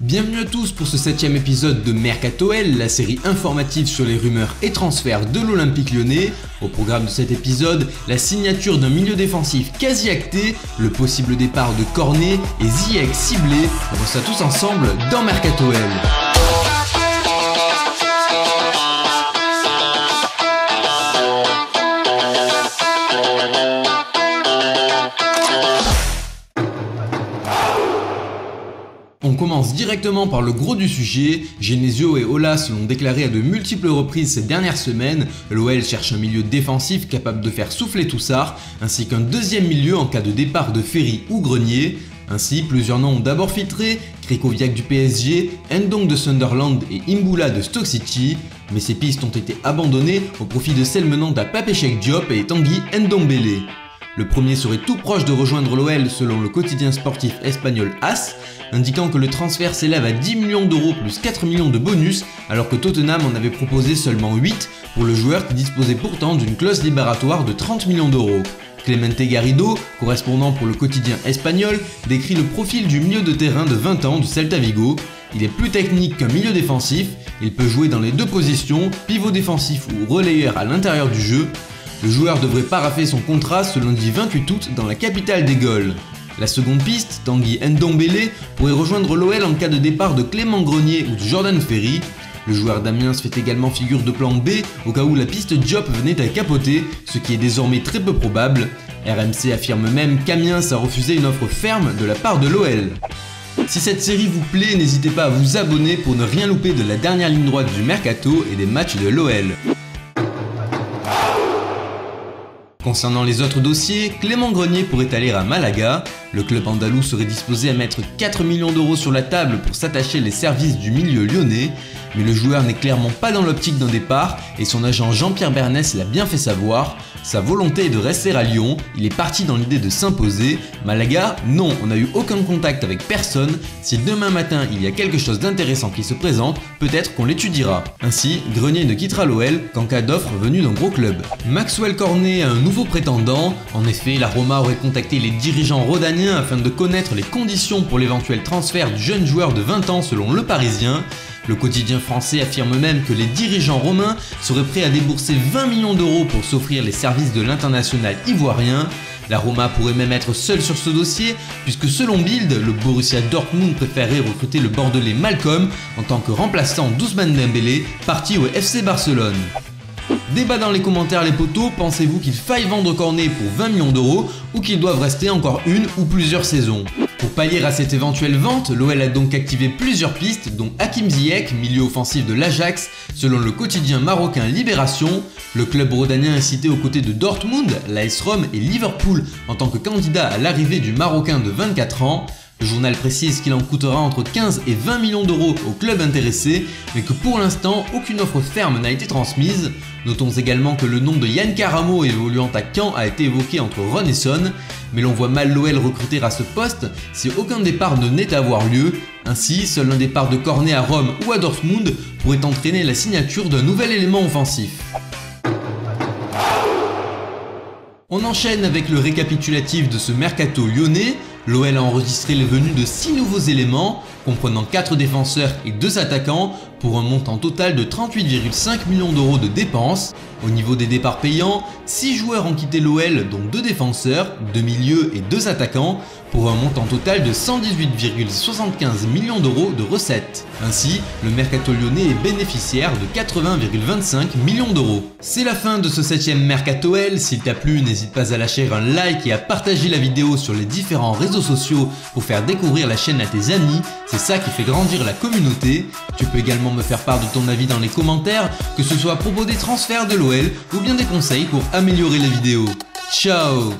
Bienvenue à tous pour ce 7ème épisode de Mercato-L, la série informative sur les rumeurs et transferts de l'Olympique Lyonnais. Au programme de cet épisode, la signature d'un milieu défensif quasi acté, le possible départ de Cornet et Ziyech ciblé. On voit ça tous ensemble dans Mercato-L. On commence directement par le gros du sujet. Genesio et Aulas l'ont déclaré à de multiples reprises ces dernières semaines. L'OL cherche un milieu défensif capable de faire souffler Toussard, ainsi qu'un deuxième milieu en cas de départ de Ferry ou Grenier. Ainsi, plusieurs noms ont d'abord filtré, Krychowiak du PSG, Ndong de Sunderland et Imbula de Stoke City, mais ces pistes ont été abandonnées au profit de celles menant à Pape Cheikh Diop et Tanguy Ndombele. Le premier serait tout proche de rejoindre l'OL selon le quotidien sportif espagnol AS, indiquant que le transfert s'élève à 10 millions d'euros plus 4 millions de bonus, alors que Tottenham en avait proposé seulement 8 pour le joueur qui disposait pourtant d'une clause libératoire de 30 millions d'euros. Clemente Garrido, correspondant pour le quotidien espagnol, décrit le profil du milieu de terrain de 20 ans du Celta Vigo. Il est plus technique qu'un milieu défensif, il peut jouer dans les deux positions, pivot défensif ou relayeur à l'intérieur du jeu. Le joueur devrait paraffer son contrat ce lundi 28 août dans la capitale des Gaules. La seconde piste, Tanguy Ndombele, pourrait rejoindre l'OL en cas de départ de Clément Grenier ou de Jordan Ferry. Le joueur d'Amiens fait également figure de plan B au cas où la piste Diop venait à capoter, ce qui est désormais très peu probable. RMC affirme même qu'Amiens a refusé une offre ferme de la part de l'OL. Si cette série vous plaît, n'hésitez pas à vous abonner pour ne rien louper de la dernière ligne droite du Mercato et des matchs de l'OL. Concernant les autres dossiers, Clément Grenier pourrait aller à Malaga. Le club andalou serait disposé à mettre 4 millions d'euros sur la table pour s'attacher les services du milieu lyonnais. Mais le joueur n'est clairement pas dans l'optique d'un départ et son agent Jean-Pierre Bernès l'a bien fait savoir. Sa volonté est de rester à Lyon, il est parti dans l'idée de s'imposer. Malaga, non, on n'a eu aucun contact avec personne. Si demain matin il y a quelque chose d'intéressant qui se présente, peut-être qu'on l'étudiera. Ainsi, Grenier ne quittera l'OL qu'en cas d'offre venue d'un gros club. Maxwell Cornet a un nouveau prétendant. En effet, la Roma aurait contacté les dirigeants rhodaniens afin de connaître les conditions pour l'éventuel transfert du jeune joueur de 20 ans selon Le Parisien. Le quotidien français affirme même que les dirigeants romains seraient prêts à débourser 20 millions d'euros pour s'offrir les services de l'international ivoirien. La Roma pourrait même être seule sur ce dossier, puisque selon Bild, le Borussia Dortmund préférerait recruter le Bordelais Malcolm en tant que remplaçant d'Ousmane Dembélé, parti au FC Barcelone. Débat dans les commentaires les potos, pensez-vous qu'il faille vendre Cornet pour 20 millions d'euros ou qu'ils doivent rester encore une ou plusieurs saisons? Pour pallier à cette éventuelle vente, l'OL a donc activé plusieurs pistes, dont Hakim Ziyech, milieu offensif de l'Ajax, selon le quotidien marocain Libération. Le club rhodanien est cité aux côtés de Dortmund, l'AS Rome et Liverpool en tant que candidat à l'arrivée du Marocain de 24 ans. Le journal précise qu'il en coûtera entre 15 et 20 millions d'euros au club intéressé, mais que pour l'instant, aucune offre ferme n'a été transmise. Notons également que le nom de Yann Karamo évoluant à Caen a été évoqué entre Rennes et Son, mais l'on voit mal l'OL recruter à ce poste si aucun départ ne naît à avoir lieu. Ainsi, seul un départ de Cornet à Rome ou à Dortmund pourrait entraîner la signature d'un nouvel élément offensif. On enchaîne avec le récapitulatif de ce mercato lyonnais. L'OL a enregistré les venues de 6 nouveaux éléments, comprenant 4 défenseurs et 2 attaquants, pour un montant total de 38,5 millions d'euros de dépenses. Au niveau des départs payants, 6 joueurs ont quitté l'OL, dont 2 défenseurs, 2 milieux et 2 attaquants, pour un montant total de 118,75 millions d'euros de recettes. Ainsi, le mercato lyonnais est bénéficiaire de 80,25 millions d'euros. C'est la fin de ce 7ème Mercato-L. S'il t'a plu, n'hésite pas à lâcher un like et à partager la vidéo sur les différents réseaux sociaux pour faire découvrir la chaîne à tes amis. C'est ça qui fait grandir la communauté. Tu peux également me faire part de ton avis dans les commentaires, que ce soit à propos des transferts de l'OL ou bien des conseils pour améliorer la vidéo. Ciao!